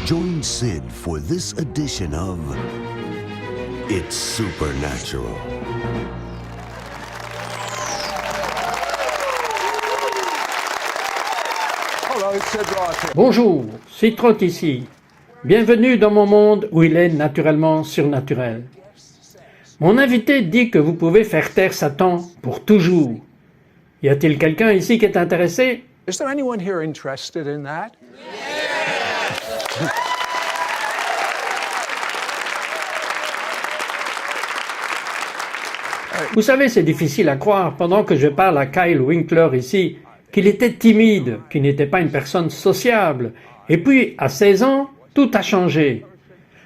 Join Sid for this edition of It's Supernatural. Bonjour, c'est Trott ici. Bienvenue dans mon monde où il est naturellement surnaturel. Mon invité dit que vous pouvez faire taire Satan pour toujours. Y a-t-il quelqu'un ici qui est intéressé? Is there anyone here interested in that? Vous savez, c'est difficile à croire pendant que je parle à Kyle Winkler ici, qu'il était timide, qu'il n'était pas une personne sociable. Et puis, à 16 ans, tout a changé.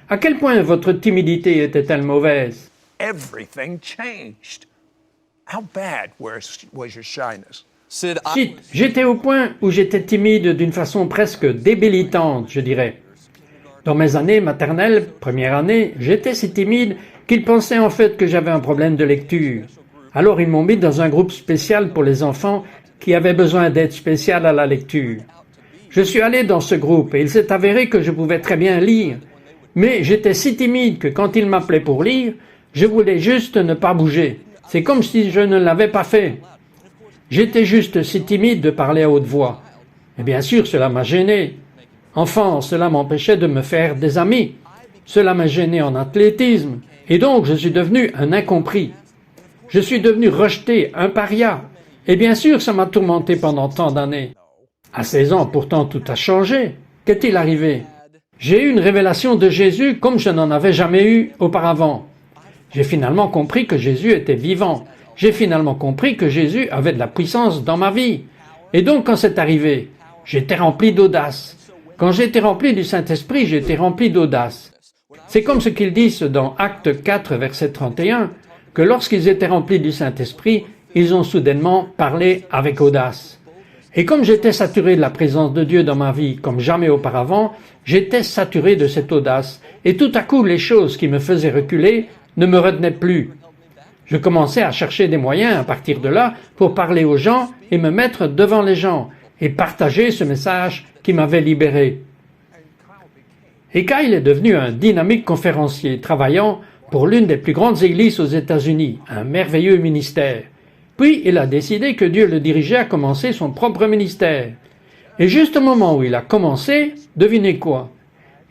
À quel point votre timidité était-elle mauvaise? Everything changed. How bad was your shyness? Sid, J'étais au point où j'étais timide d'une façon presque débilitante, je dirais. Dans mes années maternelles, première année, j'étais si timide qu'ils pensaient en fait que j'avais un problème de lecture. Alors ils m'ont mis dans un groupe spécial pour les enfants qui avaient besoin d'aide spéciale à la lecture. Je suis allé dans ce groupe et il s'est avéré que je pouvais très bien lire, mais j'étais si timide que quand ils m'appelaient pour lire, je voulais juste ne pas bouger. C'est comme si je ne l'avais pas fait. J'étais juste si timide de parler à haute voix. Et bien sûr, cela m'a gêné. Enfant, cela m'empêchait de me faire des amis. Cela m'a gêné en athlétisme. Et donc, je suis devenu un incompris. Je suis devenu rejeté, un paria. Et bien sûr, ça m'a tourmenté pendant tant d'années. À 16 ans, pourtant, tout a changé. Qu'est-il arrivé? J'ai eu une révélation de Jésus comme je n'en avais jamais eu auparavant. J'ai finalement compris que Jésus était vivant. J'ai finalement compris que Jésus avait de la puissance dans ma vie. Et donc, quand c'est arrivé, j'étais rempli d'audace. Quand j'étais rempli du Saint-Esprit, j'étais rempli d'audace. C'est comme ce qu'ils disent dans Actes 4, verset 31, que lorsqu'ils étaient remplis du Saint-Esprit, ils ont soudainement parlé avec audace. Et comme j'étais saturé de la présence de Dieu dans ma vie comme jamais auparavant, j'étais saturé de cette audace. Et tout à coup, les choses qui me faisaient reculer ne me retenaient plus. Je commençais à chercher des moyens à partir de là pour parler aux gens et me mettre devant les gens et partager ce message qui m'avait libéré. Et Kyle est devenu un dynamique conférencier travaillant pour l'une des plus grandes églises aux États-Unis, un merveilleux ministère. Puis il a décidé que Dieu le dirigeait à commencer son propre ministère. Et juste au moment où il a commencé, devinez quoi?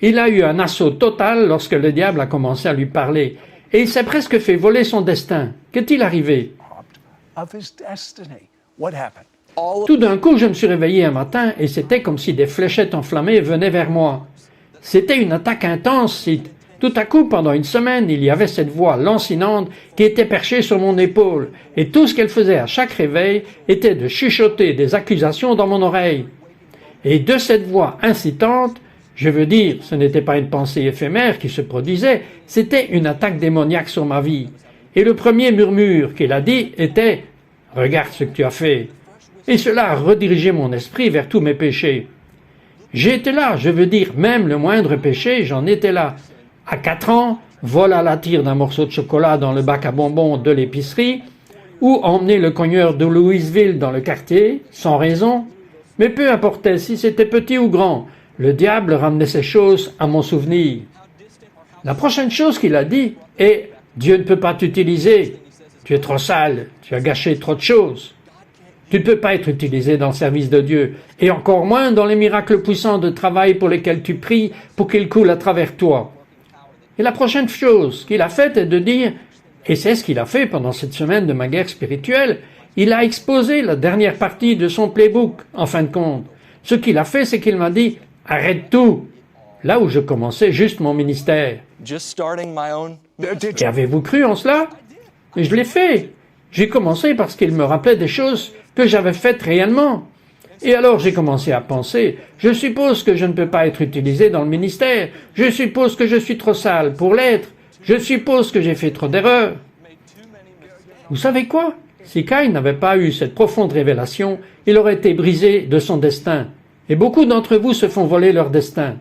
Il a eu un assaut total lorsque le diable a commencé à lui parler. Et il s'est presque fait voler son destin. Qu'est-il arrivé? Of his destiny. What happened? Tout d'un coup, je me suis réveillé un matin et c'était comme si des fléchettes enflammées venaient vers moi. C'était une attaque intense, Sid. Tout à coup, pendant une semaine, il y avait cette voix lancinante qui était perchée sur mon épaule, et tout ce qu'elle faisait à chaque réveil était de chuchoter des accusations dans mon oreille. Et de cette voix incitante, je veux dire, ce n'était pas une pensée éphémère qui se produisait, c'était une attaque démoniaque sur ma vie. Et le premier murmure qu'il a dit était « Regarde ce que tu as fait ». Et cela a redirigé mon esprit vers tous mes péchés. J'étais là, je veux dire, même le moindre péché, j'en étais là. À 4 ans, vol à la tire d'un morceau de chocolat dans le bac à bonbons de l'épicerie, ou emmener le cogneur de Louisville dans le quartier, sans raison. Mais peu importait si c'était petit ou grand, le diable ramenait ces choses à mon souvenir. La prochaine chose qu'il a dit est « Dieu ne peut pas t'utiliser. Tu es trop sale, tu as gâché trop de choses. Tu ne peux pas être utilisé dans le service de Dieu, et encore moins dans les miracles puissants de travail pour lesquels tu pries pour qu'ils coulent à travers toi. » Et la prochaine chose qu'il a faite est de dire, et c'est ce qu'il a fait pendant cette semaine de ma guerre spirituelle, il a exposé la dernière partie de son playbook, en fin de compte. Ce qu'il a fait, c'est qu'il m'a dit « Arrête tout !» Là où je commençais juste mon ministère. just starting my own. Et avez-vous cru en cela? Et je l'ai fait. J'ai commencé parce qu'il me rappelait des choses que j'avais faites réellement. Et alors j'ai commencé à penser, je suppose que je ne peux pas être utilisé dans le ministère, je suppose que je suis trop sale pour l'être, je suppose que j'ai fait trop d'erreurs. Vous savez quoi? Si Kyle n'avait pas eu cette profonde révélation, il aurait été brisé de son destin. Et beaucoup d'entre vous se font voler leur destin.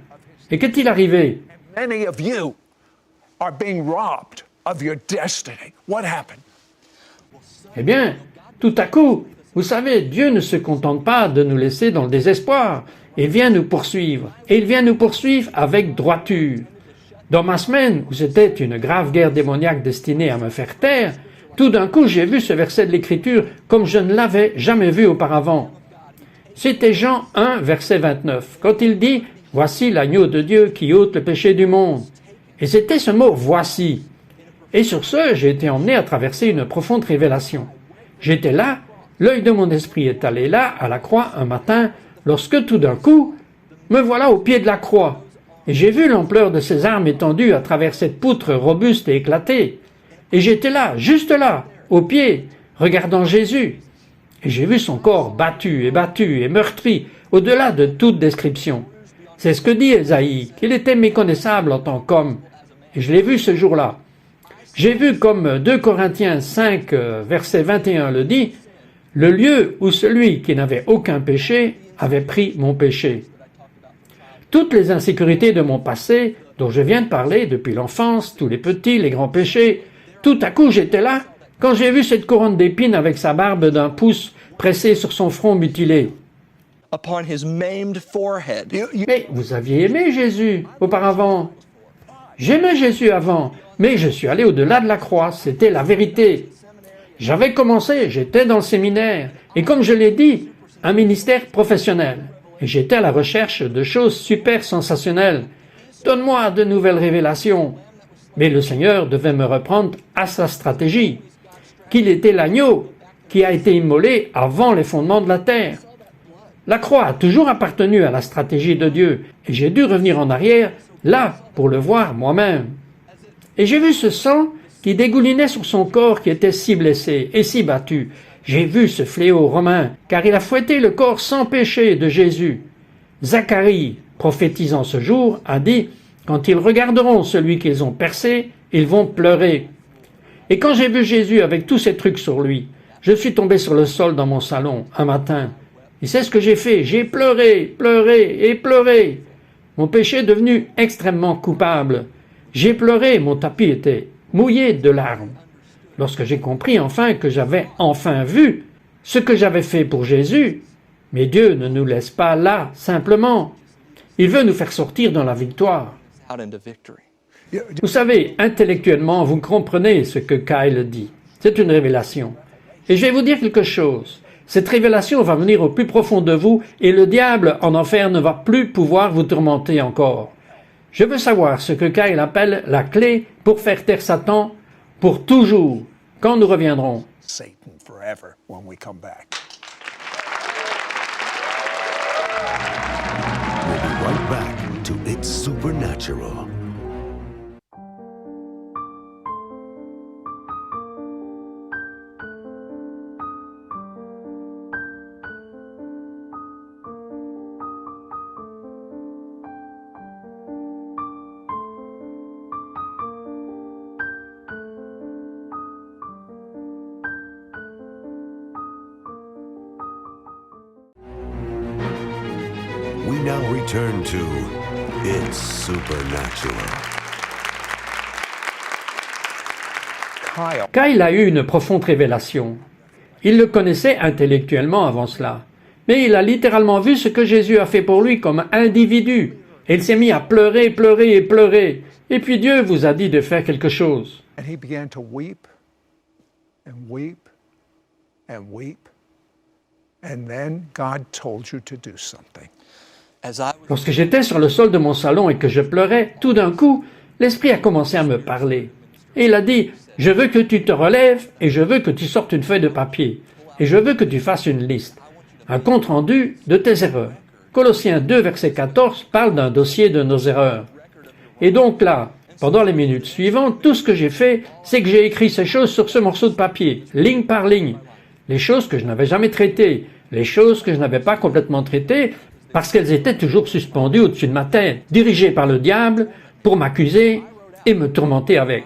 Et qu'est-il arrivé? Many of you are being robbed of your destiny. What happened? Eh bien, tout à coup, vous savez, Dieu ne se contente pas de nous laisser dans le désespoir. il vient nous poursuivre. Et il vient nous poursuivre avec droiture. Dans ma semaine, où c'était une grave guerre démoniaque destinée à me faire taire, tout d'un coup j'ai vu ce verset de l'Écriture comme je ne l'avais jamais vu auparavant. C'était Jean 1, verset 29, quand il dit « Voici l'agneau de Dieu qui ôte le péché du monde ». Et c'était ce mot « voici ». Et sur ce, j'ai été emmené à traverser une profonde révélation. J'étais là, l'œil de mon esprit est allé là, à la croix, un matin, lorsque tout d'un coup, me voilà au pied de la croix. Et j'ai vu l'ampleur de ses armes étendues à travers cette poutre robuste et éclatée. Et j'étais là, juste là, au pied, regardant Jésus. Et j'ai vu son corps battu et meurtri, au-delà de toute description. C'est ce que dit Ésaïe, qu'il était méconnaissable en tant qu'homme. Et je l'ai vu ce jour-là. J'ai vu, comme 2 Corinthiens 5, verset 21 le dit, « Le lieu où celui qui n'avait aucun péché avait pris mon péché. » Toutes les insécurités de mon passé, dont je viens de parler depuis l'enfance, tous les petits, les grands péchés, tout à coup j'étais là, quand j'ai vu cette couronne d'épines avec sa barbe d'un pouce pressée sur son front mutilé. Upon his maimed forehead. Mais vous aviez aimé Jésus auparavant. J'aimais Jésus avant, mais je suis allé au-delà de la croix, c'était la vérité. J'avais commencé, j'étais dans le séminaire, et comme je l'ai dit, un ministère professionnel. Et j'étais à la recherche de choses super sensationnelles. Donne-moi de nouvelles révélations. Mais le Seigneur devait me reprendre à sa stratégie, qu'il était l'agneau qui a été immolé avant les fondements de la terre. La croix a toujours appartenu à la stratégie de Dieu, et j'ai dû revenir en arrière, là, pour le voir moi-même. Et j'ai vu ce sang qui dégoulinait sur son corps qui était si blessé et si battu. J'ai vu ce fléau romain, car il a fouetté le corps sans péché de Jésus. Zacharie, prophétisant ce jour, a dit « Quand ils regarderont celui qu'ils ont percé, ils vont pleurer. » Et quand j'ai vu Jésus avec tous ces trucs sur lui, je suis tombé sur le sol dans mon salon, un matin. Et c'est ce que j'ai fait, j'ai pleuré, pleuré et pleuré. Mon péché est devenu extrêmement coupable. J'ai pleuré, mon tapis était mouillé de larmes. Lorsque j'ai compris enfin que j'avais enfin vu ce que j'avais fait pour Jésus, mais Dieu ne nous laisse pas là, simplement. Il veut nous faire sortir dans la victoire. Out into victory. Vous savez, intellectuellement, vous comprenez ce que Kyle dit. C'est une révélation. Et je vais vous dire quelque chose. Cette révélation va venir au plus profond de vous et le diable en enfer ne va plus pouvoir vous tourmenter encore. Je veux savoir ce que Kyle appelle la clé pour faire taire Satan pour toujours, quand nous reviendrons. Satan forever when we come back. We'll be right back to It's Supernatural. We now return to It's Supernatural. Kyle, Kyle a eu une profonde révélation. Il le connaissait intellectuellement avant cela, mais il a littéralement vu ce que Jésus a fait pour lui comme individu. Et il s'est mis à pleurer, pleurer et pleurer. Et puis Dieu vous a dit de faire quelque chose. and he began to weep and weep and weep. And then God told you to do something. As I was Lorsque j'étais sur le sol de mon salon et que je pleurais, tout d'un coup, l'Esprit a commencé à me parler. Et il a dit, « Je veux que tu te relèves et je veux que tu sortes une feuille de papier. Et je veux que tu fasses une liste, un compte-rendu de tes erreurs. » Colossiens 2, verset 14 parle d'un dossier de nos erreurs. Et donc là, pendant les minutes suivantes, tout ce que j'ai fait, c'est que j'ai écrit ces choses sur ce morceau de papier, ligne par ligne. Les choses que je n'avais jamais traitées, les choses que je n'avais pas complètement traitées, parce qu'elles étaient toujours suspendues au-dessus de ma tête, dirigées par le diable pour m'accuser et me tourmenter avec.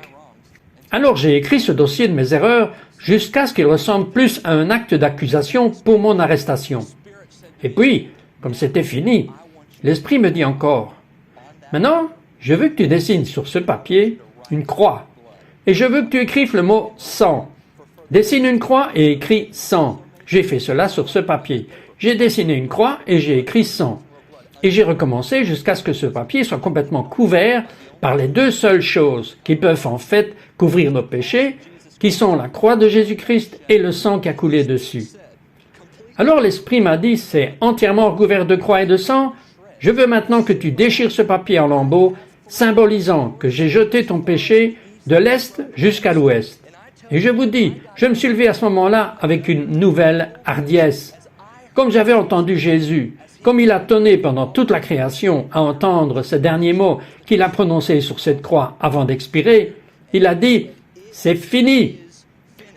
Alors j'ai écrit ce dossier de mes erreurs jusqu'à ce qu'il ressemble plus à un acte d'accusation pour mon arrestation. Et puis, comme c'était fini, l'Esprit me dit encore, « Maintenant, je veux que tu dessines sur ce papier une croix, et je veux que tu écrives le mot « sang ». Dessine une croix et écris « sang ». J'ai fait cela sur ce papier. J'ai dessiné une croix et j'ai écrit « sang ». Et j'ai recommencé jusqu'à ce que ce papier soit complètement couvert par les deux seules choses qui peuvent en fait couvrir nos péchés, qui sont la croix de Jésus-Christ et le sang qui a coulé dessus. Alors l'Esprit m'a dit, c'est entièrement recouvert de croix et de sang, je veux maintenant que tu déchires ce papier en lambeaux, symbolisant que j'ai jeté ton péché de l'Est jusqu'à l'Ouest. Et je vous dis, je me suis levé à ce moment-là avec une nouvelle hardiesse. Comme j'avais entendu Jésus, comme il a tonné pendant toute la création à entendre ces derniers mots qu'il a prononcés sur cette croix avant d'expirer, il a dit « C'est fini ».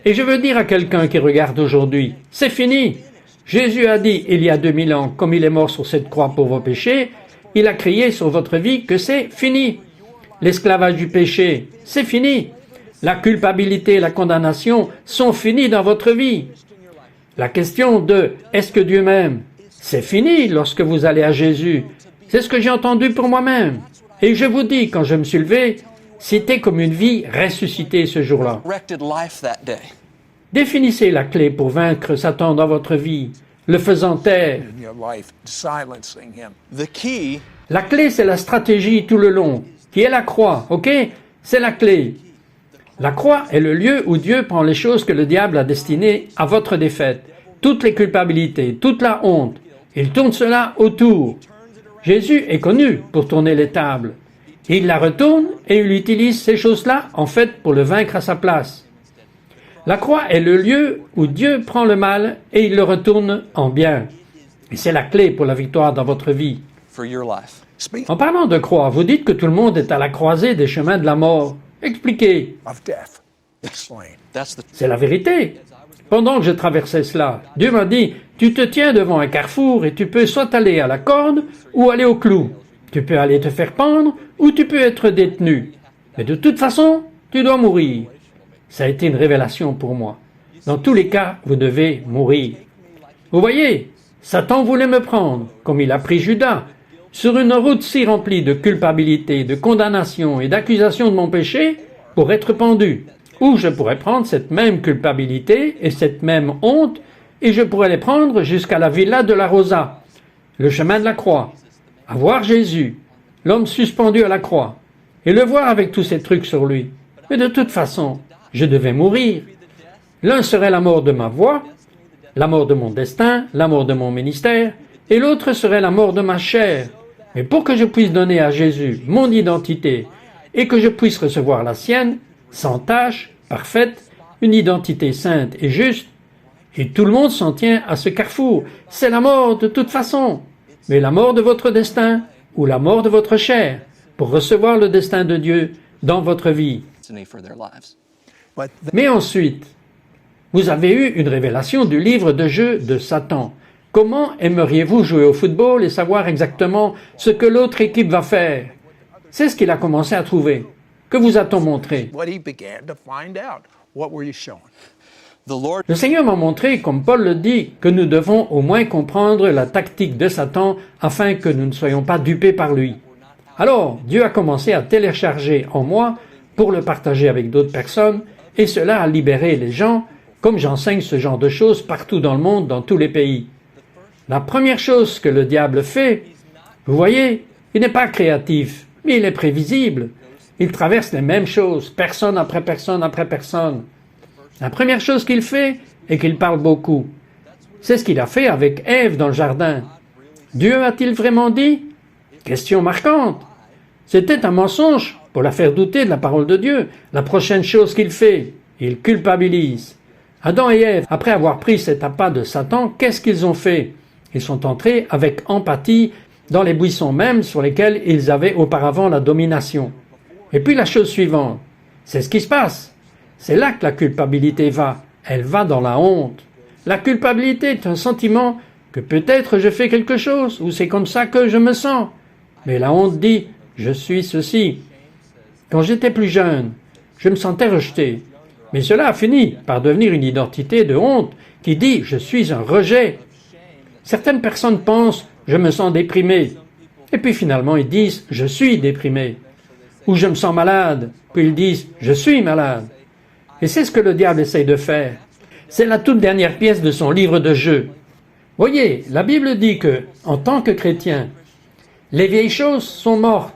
Et je veux dire à quelqu'un qui regarde aujourd'hui « C'est fini ». Jésus a dit il y a 2000 ans, comme il est mort sur cette croix pour vos péchés, il a crié sur votre vie que c'est fini. L'esclavage du péché, c'est fini. La culpabilité et la condamnation sont finis dans votre vie. La question de « Est-ce que Dieu m'aime ?» c'est fini lorsque vous allez à Jésus. C'est ce que j'ai entendu pour moi-même. Et je vous dis, quand je me suis levé, c'était comme une vie ressuscitée ce jour-là. Resurrected life that day. Définissez la clé pour vaincre Satan dans votre vie, le faisant taire. in your life, silencing him. The key La clé, c'est la stratégie tout le long, qui est la croix, ok? C'est la clé. La croix est le lieu où Dieu prend les choses que le diable a destinées à votre défaite, toutes les culpabilités, toute la honte. Il tourne cela autour. Jésus est connu pour tourner les tables. Il la retourne et il utilise ces choses-là, en fait, pour le vaincre à sa place. La croix est le lieu où Dieu prend le mal et il le retourne en bien. Et c'est la clé pour la victoire dans votre vie. for your life. Speak En parlant de croix, vous dites que tout le monde est à la croisée des chemins de la mort. Expliquez. of death. Explain. That's the C'est la vérité. Pendant que je traversais cela, Dieu m'a dit, tu te tiens devant un carrefour et tu peux soit aller à la corde ou aller au clou. Tu peux aller te faire pendre ou tu peux être détenu. Mais de toute façon, tu dois mourir. Ça a été une révélation pour moi. Dans tous les cas, vous devez mourir. Vous voyez, Satan voulait me prendre, comme il a pris Judas, sur une route si remplie de culpabilité, de condamnation et d'accusation de mon péché, pour être pendu. Ou je pourrais prendre cette même culpabilité et cette même honte, et je pourrais les prendre jusqu'à la villa de la Rosa, le chemin de la croix, à voir Jésus, l'homme suspendu à la croix, et le voir avec tous ces trucs sur lui. Mais de toute façon, je devais mourir. L'un serait la mort de ma voix, la mort de mon destin, la mort de mon ministère, et l'autre serait la mort de ma chair. Mais pour que je puisse donner à Jésus mon identité et que je puisse recevoir la sienne, sans tache, parfaite, une identité sainte et juste, et tout le monde s'en tient à ce carrefour, c'est la mort de toute façon, mais la mort de votre destin ou la mort de votre chair, pour recevoir le destin de Dieu dans votre vie. destiny for their lives. But Mais ensuite, vous avez eu une révélation du livre de jeu de Satan. Comment aimeriez-vous jouer au football et savoir exactement ce que l'autre équipe va faire? C'est ce qu'il a commencé à trouver. Que vous a-t-on montré? what he began to find out. What were you showing? The Lord Le Seigneur m'a montré, comme Paul le dit, que nous devons au moins comprendre la tactique de Satan afin que nous ne soyons pas dupés par lui. Alors, Dieu a commencé à télécharger en moi pour le partager avec d'autres personnes, et cela a libéré les gens, comme j'enseigne ce genre de choses partout dans le monde, dans tous les pays. La première chose que le diable fait, vous voyez, il n'est pas créatif, mais il est prévisible. Il traverse les mêmes choses, personne après personne après personne. La première chose qu'il fait est qu'il parle beaucoup. C'est ce qu'il a fait avec Ève dans le jardin. Dieu a-t-il vraiment dit? Question marquante. C'était un mensonge pour la faire douter de la parole de Dieu. La prochaine chose qu'il fait, il culpabilise. Adam et Ève, après avoir pris cet appât de Satan, qu'est-ce qu'ils ont fait? Ils sont entrés avec empathie dans les buissons mêmes sur lesquels ils avaient auparavant la domination. Et puis la chose suivante, c'est ce qui se passe. C'est là que la culpabilité va. Elle va dans la honte. La culpabilité est un sentiment que peut-être je fais quelque chose, ou c'est comme ça que je me sens. Mais la honte dit, je suis ceci. Quand j'étais plus jeune, je me sentais rejeté. Mais cela a fini par devenir une identité de honte qui dit, je suis un rejet. Certaines personnes pensent, je me sens déprimé. Et puis finalement, ils disent, je suis déprimé. Ou je me sens malade. Puis ils disent, je suis malade. Et c'est ce que le diable essaye de faire. C'est la toute dernière pièce de son livre de jeu. Voyez, la Bible dit que, en tant que chrétien, Les vieilles choses sont mortes.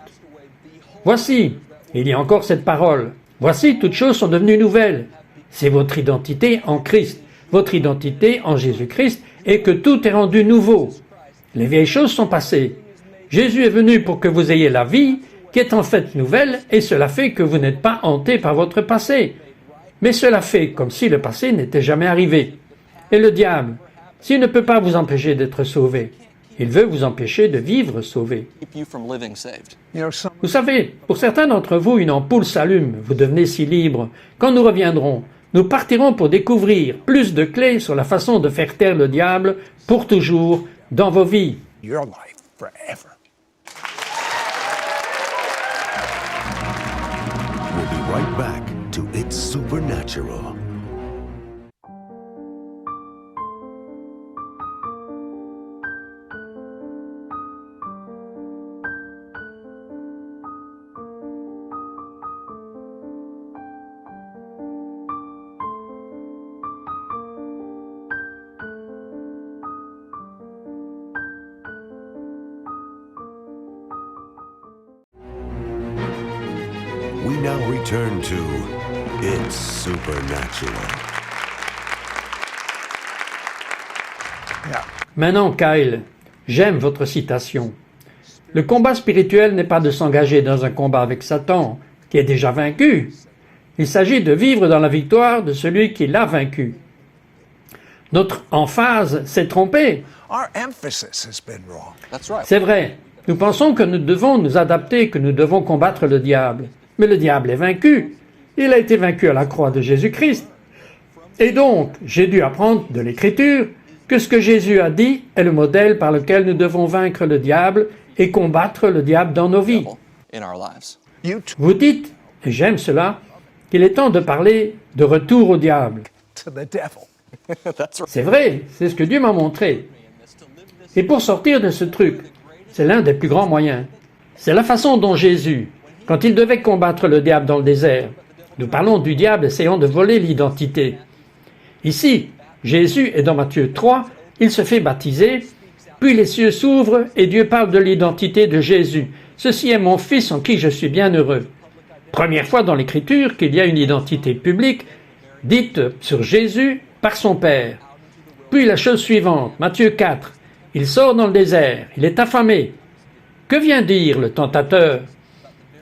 Voici, il y a encore cette parole. Voici, toutes choses sont devenues nouvelles. C'est votre identité en Christ, votre identité en Jésus-Christ, et que tout est rendu nouveau. Les vieilles choses sont passées. Jésus est venu pour que vous ayez la vie, qui est en fait nouvelle, et cela fait que vous n'êtes pas hanté par votre passé. Mais cela fait comme si le passé n'était jamais arrivé. Et le diable, s'il ne peut pas vous empêcher d'être sauvé, il veut vous empêcher de vivre sauvé. Keep you from living saved. You know, some Vous savez, pour certains d'entre vous, une ampoule s'allume, vous devenez si libre. Quand nous reviendrons, nous partirons pour découvrir plus de clés sur la façon de faire taire le diable pour toujours dans vos vies. your life forever. We'll be right back to It's Supernatural. We now return to It's Supernatural. Yeah. Maintenant, Kyle, j'aime votre citation. Le combat spirituel n'est pas de s'engager dans un combat avec Satan, qui est déjà vaincu. Il s'agit de vivre dans la victoire de celui qui l'a vaincu. Notre emphase s'est trompée. Our emphasis has been wrong. That's right. C'est vrai, nous pensons que nous devons nous adapter, que nous devons combattre le diable. Mais le diable est vaincu. Il a été vaincu à la croix de Jésus-Christ. Et donc, j'ai dû apprendre de l'Écriture que ce que Jésus a dit est le modèle par lequel nous devons vaincre le diable et combattre le diable dans nos vies. In our lives. You t- Vous dites, et j'aime cela, qu'il est temps de parler de retour au diable. to the devil. That's right. C'est vrai, c'est ce que Dieu m'a montré. Et pour sortir de ce truc, c'est l'un des plus grands moyens. C'est la façon dont Jésus, quand il devait combattre le diable dans le désert, nous parlons du diable essayant de voler l'identité. Ici, Jésus est dans Matthieu 3, il se fait baptiser, puis les cieux s'ouvrent et Dieu parle de l'identité de Jésus. Ceci est mon Fils en qui je suis bien heureux. Première fois dans l'Écriture qu'il y a une identité publique dite sur Jésus par son Père. Puis la chose suivante, Matthieu 4, il sort dans le désert, il est affamé. Que vient dire le tentateur?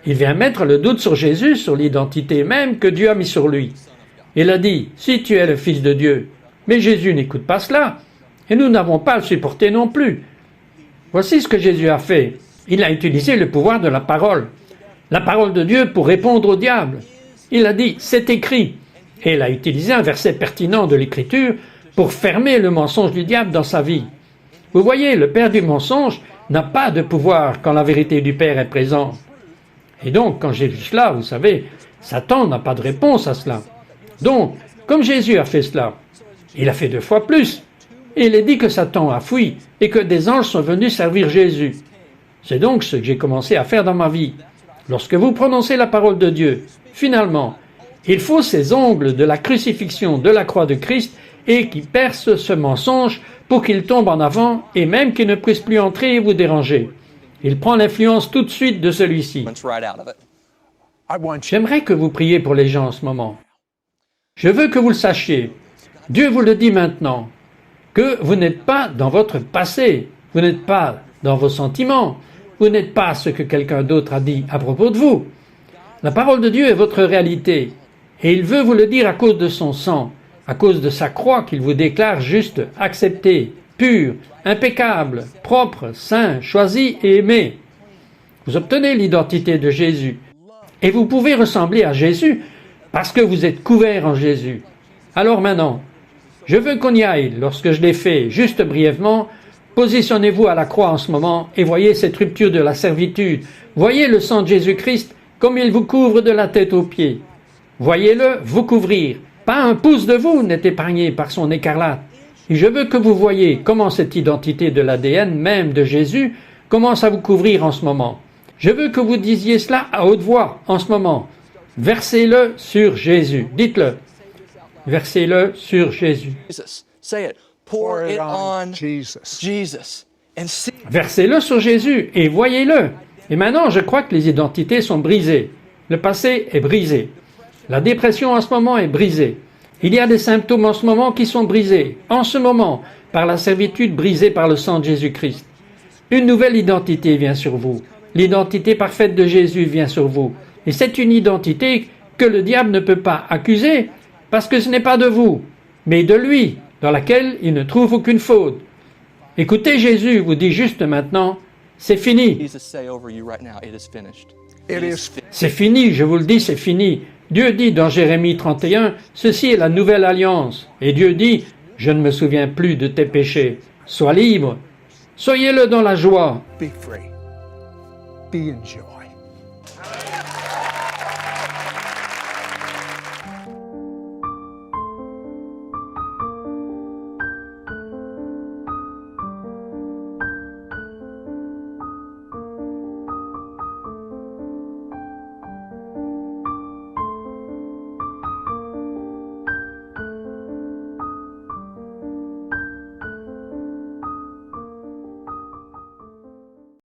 Il vient mettre le doute sur Jésus, sur l'identité même que Dieu a mis sur lui. Il a dit, si tu es le Fils de Dieu. Mais Jésus n'écoute pas cela, et nous n'avons pas à le supporter non plus. Voici ce que Jésus a fait. Il a utilisé le pouvoir de la parole de Dieu pour répondre au diable. Il a dit, c'est écrit. Et il a utilisé un verset pertinent de l'Écriture pour fermer le mensonge du diable dans sa vie. Vous voyez, le père du mensonge n'a pas de pouvoir quand la vérité du Père est présente. Et donc, quand j'ai vu cela, vous savez, Satan n'a pas de réponse à cela. Donc, comme Jésus a fait cela, il a fait 2 fois plus. Et il est dit que Satan a fui et que des anges sont venus servir Jésus. C'est donc ce que j'ai commencé à faire dans ma vie. Lorsque vous prononcez la parole de Dieu, finalement, il faut ces ongles de la crucifixion de la croix de Christ et qui percent ce mensonge pour qu'il tombe en avant et même qu'il ne puisse plus entrer et vous déranger. Il prend l'influence tout de suite de celui-ci. Went right out of it. I want you. J'aimerais que vous priez pour les gens en ce moment. Je veux que vous le sachiez. Dieu vous le dit maintenant, que vous n'êtes pas dans votre passé, vous n'êtes pas dans vos sentiments, vous n'êtes pas ce que quelqu'un d'autre a dit à propos de vous. La parole de Dieu est votre réalité, et il veut vous le dire à cause de son sang, à cause de sa croix qu'il vous déclare juste, accepté, pur, impeccable, propre, saint, choisi et aimé. Vous obtenez l'identité de Jésus, et vous pouvez ressembler à Jésus parce que vous êtes couvert en Jésus. Alors maintenant, je veux qu'on y aille. Lorsque je l'ai fait, juste brièvement, positionnez-vous à la croix en ce moment et voyez cette rupture de la servitude. Voyez le sang de Jésus-Christ comme il vous couvre de la tête aux pieds. Voyez-le vous couvrir. Pas un pouce de vous n'est épargné par son écarlate. Et je veux que vous voyiez comment cette identité de l'ADN même de Jésus commence à vous couvrir en ce moment. Je veux que vous disiez cela à haute voix en ce moment. Versez-le sur Jésus. Dites-le. Versez-le sur Jésus. Jesus. Say it. Pour it on Jesus. Jesus. and see. Versez-le sur Jésus et voyez-le. Et maintenant, je crois que les identités sont brisées. Le passé est brisé. La dépression en ce moment est brisée. Il y a des symptômes en ce moment qui sont brisés. En ce moment, par la servitude brisée par le sang de Jésus-Christ. Une nouvelle identité vient sur vous. L'identité parfaite de Jésus vient sur vous. Et c'est une identité que le diable ne peut pas accuser parce que ce n'est pas de vous, mais de lui, dans laquelle il ne trouve aucune faute. Écoutez, Jésus vous dit juste maintenant, c'est fini. Jesus say over you right now, it is finished. It is C'est fini, je vous le dis, c'est fini. Dieu dit dans Jérémie 31, ceci est la nouvelle alliance. Et Dieu dit, je ne me souviens plus de tes péchés. Sois libre. Soyez-le dans la joie. be free. Be in joy.